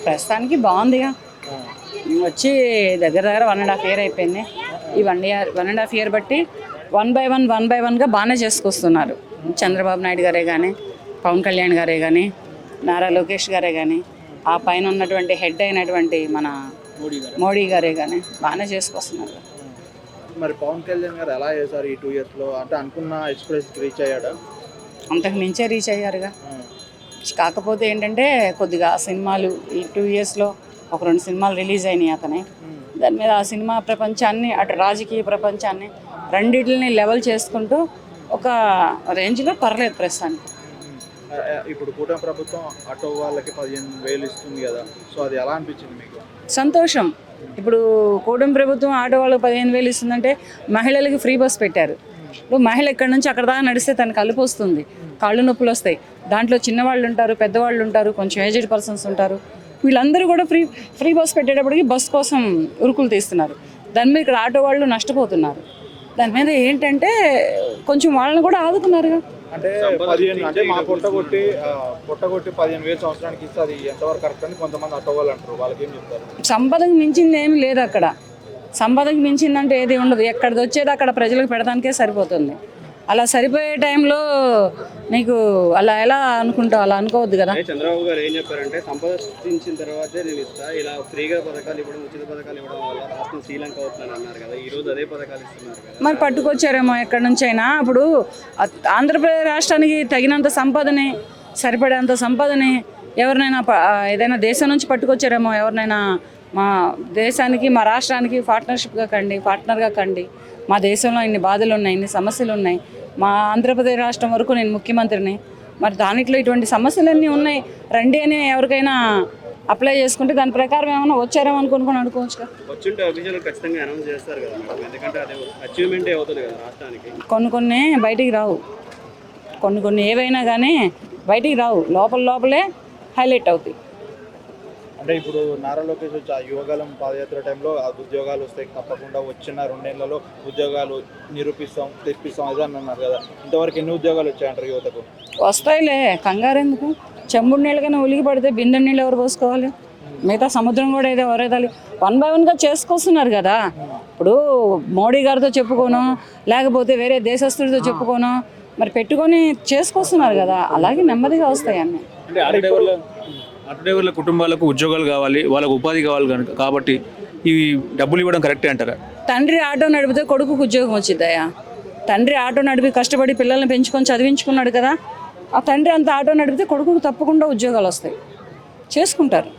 ప్రస్తుతానికి బాగుందిగా. వచ్చి దగ్గర 1.5 year అయిపోయింది. ఈ 1.5 year బట్టి 1 by 1గా బాగానే చేసుకొస్తున్నారు. చంద్రబాబు నాయుడు గారే కానీ, పవన్ కళ్యాణ్ గారే కానీ, నారా లోకేష్ గారే కానీ, ఆ పైన ఉన్నటువంటి హెడ్ అయినటువంటి మన మోడీ గారే కానీ బాగానే చేసుకొస్తున్నారు. మరి పవన్ కళ్యాణ్ గారు ఎలా చేశారు ఈ 2 yearsలో? అంటే అనుకున్న ఎక్స్ప్రెస్ రీచ్ అయ్యాడా? అంతకు మించే రీచ్ అయ్యారుగా. కాకపోతే ఏంటంటే కొద్దిగా సినిమాలు ఈ 2 yearsలో ఒక 2 సినిమాలు రిలీజ్ అయినాయి అతనే. దాని మీద ఆ సినిమా ప్రపంచాన్ని అటు రాజకీయ ప్రపంచాన్ని రెండింటిని లెవెల్ చేసుకుంటూ ఒక రేంజ్లో పర్లేదు ప్రస్తుతానికి. ఇప్పుడు కూటమి ప్రభుత్వం ఆటో వాళ్ళకి 15,000 ఇస్తుంది కదా, సో అది ఎలా అనిపించింది మీకు? సంతోషం. ఇప్పుడు కూటమి ప్రభుత్వం ఆటో వాళ్ళకి 15,000 ఇస్తుందంటే మహిళలకి ఫ్రీ బస్ పెట్టారు. ఇప్పుడు మహిళ ఇక్కడి నుంచి అక్కడ దాకా నడిస్తే తనకు కలుపు వస్తుంది, కాళ్ళు నొప్పులు వస్తాయి. దాంట్లో చిన్నవాళ్ళు ఉంటారు, పెద్దవాళ్ళు ఉంటారు, కొంచెం ఏజ్డ్ పర్సన్స్ ఉంటారు. వీళ్ళందరూ కూడా ఫ్రీ బస్ పెట్టేటప్పటికి బస్ కోసం ఉరుకులు తీస్తున్నారు. దాని మీద ఇక్కడ ఆటో వాళ్ళు నష్టపోతున్నారు. దాని మీద ఏంటంటే కొంచెం వాళ్ళని కూడా ఆదుకున్నారుగా. అంటే 15 అంటే మా పొట్టగొట్టి 15,000 సంవత్సరానికి ఇస్తే అది ఎంతవరకు కరెక్ట్ అని కొంతమంది ఆటో వాళ్ళు అంటారు. వాళ్ళకి ఏం చెప్తారు? సంపదకు మించింది ఏమి లేదు అక్కడ. సంపదకు మించిందంటే ఏది ఉండదు. ఎక్కడిది వచ్చేది అక్కడ ప్రజలకు పెడతానికే సరిపోతుంది. అలా సరిపోయే టైంలో నీకు అలా ఎలా అనుకుంటావు? అలా అనుకోవద్దు కదా. చంద్రబాబు గారు ఏం చెప్పారంటే సంపద సృష్టించిన తర్వాతే నేను ఇస్తా, ఇలా ఫ్రీగా పథకాలు ఇవ్వడం, ఉచిత పథకాలు ఇవ్వడం వల్ల రాష్ట్రం శ్రీలంక అవుతుందని అన్నారు కదా. ఈ రోజు అదే పథకాలు ఇస్తున్నారు కదా. మరి పట్టుకొచ్చారేమో ఎక్కడి నుంచి అయినా. అప్పుడు ఆంధ్రప్రదేశ్ రాష్ట్రానికి తగినంత సంపదని, సరిపడేంత సంపదని ఎవరినైనా ఏదైనా దేశం నుంచి పట్టుకొచ్చారేమో. ఎవరినైనా మా దేశానికి, మా రాష్ట్రానికి పార్ట్నర్గా కండి. మా దేశంలో ఇన్ని బాధలు ఉన్నాయి, ఇన్ని సమస్యలు ఉన్నాయి. మా ఆంధ్రప్రదేశ్ రాష్ట్రం వరకు నేను ముఖ్యమంత్రిని. మరి దానిట్లో ఇటువంటి సమస్యలన్నీ ఉన్నాయి, రండి అని ఎవరికైనా అప్లై చేసుకుంటే దాని ప్రకారం ఏమైనా వచ్చారేమో అనుకోవచ్చుగా. వచ్చుంటే అఫీషియల్ ఖచ్చితంగా అనౌన్స్ చేస్తారు కదా మేడం, ఎందుకంటే అది అచీవ్మెంటే అవుతుంది కదా రాష్ట్రానికి. కొన్ని బయటికి రావు, కొన్ని ఏవైనా కానీ బయటికి రావు, లోపలే హైలైట్ అవుతాయి. అంటే ఇప్పుడు నారా లోకేష్ వచ్చి ఆ యువగలం పాదయాత్ర టైంలో ఆ ఉద్యోగాలు వస్తాయి తప్పకుండా, వచ్చిన 2 నెలలలో ఉద్యోగాలు తెప్పిస్తాం అది అని అన్నారు కదా. ఇంతవరకు ఎన్ని ఉద్యోగాలు వచ్చాయంటారు యువతకు? వస్తాయిలే, కంగారెందుకు. చెంబుడు నీళ్ళకైనా ఉలికి పడితే బిందె నీళ్ళు ఎవరు పోసుకోవాలి? మిగతా సముద్రం కూడా ఏదో వరేదాలి. 1 by 1గా చేసుకొస్తున్నారు కదా. ఇప్పుడు మోడీ గారితో చెప్పుకోను, లేకపోతే వేరే దేశస్తుడితో చెప్పుకోను, మరి పెట్టుకొని చేసుకొస్తున్నారు కదా. అలాగే నెమ్మదిగా వస్తాయి అన్నీ. అంటే ఆటో డ్రైవర్ల కుటుంబాలకు ఉద్యోగాలు కావాలి, వాళ్ళకు ఉపాధి కావాలి కనుక కాబట్టి ఈ డబ్బులు ఇవ్వడం కరెక్టే అంటారా? తండ్రి ఆటో నడిపితే కొడుకుకు ఉద్యోగం వచ్చిందయ్యా. తండ్రి ఆటో నడిపి కష్టపడి పిల్లల్ని పెంచుకొని చదివించుకున్నాడు కదా. ఆ తండ్రి అంత ఆటో నడిపితే కొడుకుకు తప్పకుండా ఉద్యోగాలు వస్తాయి, చేసుకుంటారు.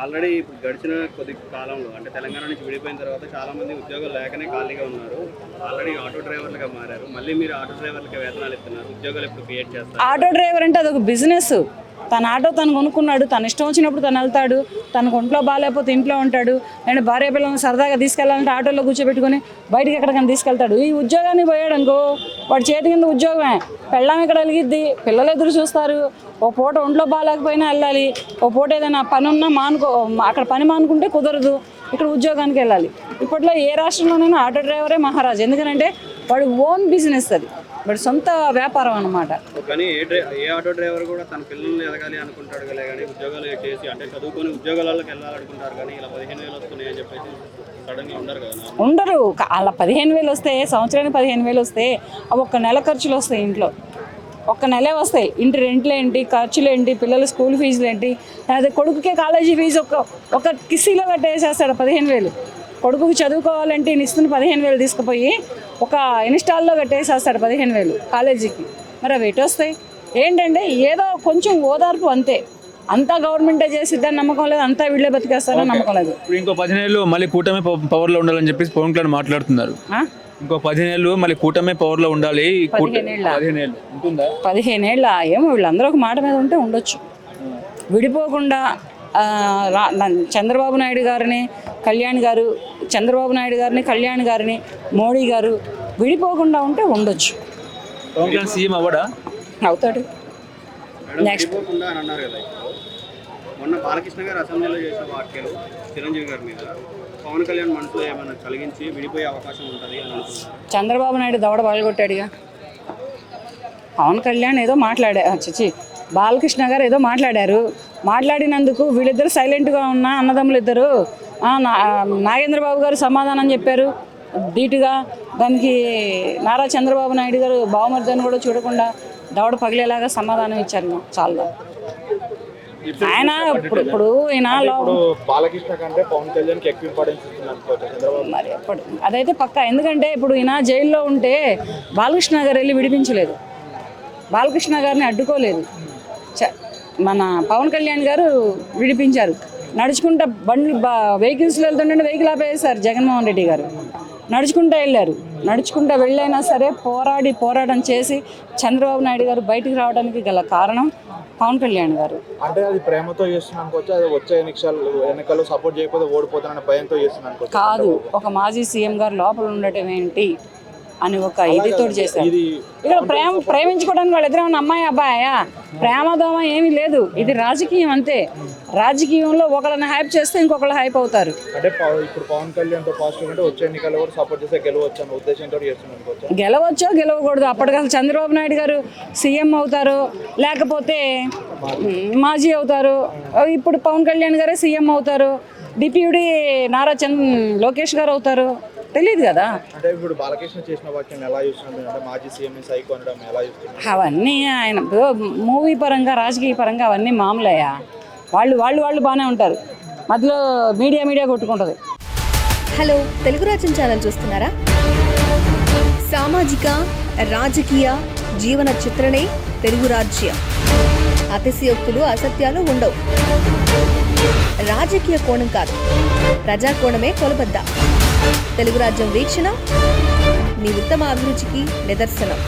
ఆల్రెడీ ఇప్పుడు గడిచిన కొద్ది కాలంలో అంటే తెలంగాణ నుంచి విడిపోయిన తర్వాత చాలా మంది ఉద్యోగాలు లేకనే ఖాళీగా ఉన్నారు. ఆల్రెడీ ఆటో డ్రైవర్లుగా మారారు. మళ్ళీ మీరు ఆటో డ్రైవర్లకి వేతనాలు ఇస్తున్నారు, ఉద్యోగాలు ఎప్పుడు క్రియేట్ చేస్తారు? ఆటో డ్రైవర్ అంటే అదొక బిజినెస్. తన ఆటో తను కొనుక్కున్నాడు, తన ఇష్టం వచ్చినప్పుడు తను వెళ్తాడు. తనకు ఒంట్లో బాగాలేకపోతే ఇంట్లో ఉంటాడు. నేను భార్య పిల్లల్ని సరదాగా తీసుకెళ్ళాలంటే ఆటోలో కూర్చోబెట్టుకొని బయటికి ఎక్కడికైనా తీసుకెళ్తాడు. ఈ ఉద్యోగానికి పోయాడు అనుకో, వాడి చేతి కింద ఉద్యోగమే. పెళ్ళాం ఇక్కడ వెలిగిద్ది, పిల్లలు ఎదురు చూస్తారు. ఓ పూట ఒంట్లో బాగాలేకపోయినా వెళ్ళాలి, ఓ పూట ఏదైనా పని ఉన్నా అక్కడ పని మానుకుంటే కుదరదు, ఇక్కడ ఉద్యోగానికి వెళ్ళాలి. ఇప్పట్లో ఏ రాష్ట్రంలోనైనా ఆటో డ్రైవరే మహారాజు. ఎందుకంటే వాడు ఓన్ బిజినెస్, అది వాడి సొంత వ్యాపారం అన్నమాట. కానీ ఏ ఆటో డ్రైవర్ కూడా తన పిల్లల్ని ఎదగాలి అనుకుంటాడు కదా, కానీ ఉద్యోగాలు చేసి అంటే చదువుకొని ఉద్యోగాలకు వెళ్ళాలనుకుంటారు. కానీ ఇలా 15,000 వస్తున్నాయి అని చెప్పేసి సడన్గా ఉండరు. అలా 15,000 వస్తే, సంవత్సరానికి 15,000 వస్తే అవి ఒక్క నెల ఖర్చులు వస్తాయి. ఇంట్లో ఒక్క నెలే వస్తాయి. ఇంటి రెంట్లు ఏంటి, ఖర్చులు ఏంటి, పిల్లల స్కూల్ ఫీజులు ఏంటి, అదే కొడుకుకే కాలేజీ ఫీజు ఒక కిస్తీలో కట్టేసేస్తాడు 15,000. కొడుకుకి చదువుకోవాలంటే ఇస్తున్న 15,000 తీసుకుపోయి ఒక ఇన్స్టాల్లో కట్టేసేస్తాడు 15,000 కాలేజీకి. మరి అవి ఎటు వస్తాయి? ఏంటంటే ఏదో కొంచెం ఓదార్పు అంతే. అంతా గవర్నమెంటే చేసిద్దని నమ్మకం లేదు, అంతా వీళ్ళే బతికేస్తారని నమ్మకం లేదు. ఇప్పుడు ఇంకో 15 ఏళ్ళు మళ్ళీ కూటమి పవర్లో ఉండాలని చెప్పేసి పవన్ కళ్యాణ్ మాట్లాడుతున్నారు. ఇంకో 15 ఏళ్ళు మళ్ళీ కూటమి పవర్లో ఉండాలి. 15 ఏళ్ళ ఏమో, వీళ్ళందరూ ఒక మాట మీద ఉంటే ఉండొచ్చు. విడిపోకుండా చంద్రబాబు నాయుడు గారిని కళ్యాణ్ గారిని మోడీ గారు విడిపోకుండా ఉంటే ఉండొచ్చు. సీఎం అవ్వడా? అవుతాడు. నెక్స్ట్ అన్నారు కదా, మొన్న బాలకృష్ణ గారు అసెంబ్లీలో చేసిన వ్యాఖ్యలు చిరంజీవి గారి మీద పవన్ కళ్యాణ్ మనసులో ఏమైనా కలిగించి విడిపోయే అవకాశం ఉంటుంది అని అనుకుంటున్నారు? చంద్రబాబు నాయుడు దవడ పగలగొట్టాడుగా. పవన్ కళ్యాణ్ ఏదో బాలకృష్ణ గారు ఏదో మాట్లాడారు. మాట్లాడినందుకు వీళ్ళిద్దరు సైలెంట్గా ఉన్న అన్నదమ్ములు ఇద్దరు నాగేంద్ర బాబు గారు సమాధానం చెప్పారు ధీటుగా. దానికి నారా చంద్రబాబు నాయుడు గారు బావమర్దని కూడా చూడకుండా దవడ పగిలేలాగా సమాధానం ఇచ్చారు. చాలా ఆయన ఇప్పుడు ఈయన ఇప్పుడు బాలకృష్ణ కంటే పవన్ కళ్యాణ్కి ఎక్కువ ఇంపార్టెన్స్ ఇస్తుంది అనుకోవచ్చు చంద్రబాబు. మరి ఎప్పుడు అదైతే పక్కా. ఎందుకంటే ఇప్పుడు ఈయన జైల్లో ఉంటే బాలకృష్ణ గారు వెళ్ళి విడిపించలేదు, బాలకృష్ణ గారిని అడ్డుకోలేదు. మన పవన్ కళ్యాణ్ గారు విడిపించారు. నడుచుకుంటా వెహికల్స్లో వెళ్తుంటే వెహికల్ ఆపేశారు జగన్మోహన్ రెడ్డి గారు. నడుచుకుంటూ వెళ్ళారు. నడుచుకుంటూ వెళ్ళైనా సరే పోరాటం చేసి చంద్రబాబు నాయుడు గారు బయటికి రావడానికి గల కారణం పవన్ కళ్యాణ్ గారు. అంటే అది ప్రేమతో చేస్తున్నాను అనుకోవచ్చు, అది వచ్చే ఎన్నికల్లో సపోర్ట్ చేయకపోతే ఓడిపోతానన్న భయంతో చేస్తున్నాను అనుకోవచ్చు. కాదు, ఒక మాజీ సీఎం గారు లోపల ఉండటం ఏంటి అని ఒక ఇదితో చేశారు. ఇక్కడ ప్రేమించుకోవడానికి వాళ్ళు ఎదురైన అమ్మాయి అబ్బాయా, ప్రేమదోమ ఏమీ లేదు. ఇది రాజకీయం అంతే. రాజకీయంలో ఒకళ్ళని హైప్ చేస్తే ఇంకొకళ్ళు హైప్ అవుతారు. అంటే ఇప్పుడు పవన్ కళ్యాణ్ తో పాజిటివ్ అంటే వచ్చే ఎన్నికల్లో కూడా సపోర్ట్ చేస్తే గెలవచ్చు అన్న ఉద్దేశంతో చేస్తున్నాను. గెలవచ్చో గెలవకూడదు, అప్పటికి అసలు చంద్రబాబు నాయుడు గారు సీఎం అవుతారు, లేకపోతే మాజీ అవుతారు. ఇప్పుడు పవన్ కళ్యాణ్ గారే సీఎం అవుతారు, డిప్యూటీ నారా లోకేష్ గారు అవుతారు, తెలియదు కదా. అంటే ఇప్పుడు బాలకృష్ణ చేసిన వాక్యం ఎలా చూస్తున్నారు, అంటే మాజీ సీఎం సైకో అనడం ఎలా చూస్తున్నారు? అవన్నీ ఆయన మూవీ పరంగా రాజకీయ పరంగా అవన్నీ మామూలయ్యా. వాళ్ళు బాగానే ఉంటారు, మధ్యలో మీడియా కొట్టుకుంటుంది. హలో, తెలుగు రాజ్యం ఛానల్ చూస్తున్నారా? సామాజిక రాజకీయ జీవన చిత్రణే తెలుగు రాజ్యం. అతిశయోక్తులు అసత్యాలు ఉండవు. రాజకీయ కోణం కాదు, ప్రజా కోణమే కొలబద్ద. తెలుగు రాజ్యం వీక్షణ మీ ఉత్తమ అభిరుచికి నిదర్శనం.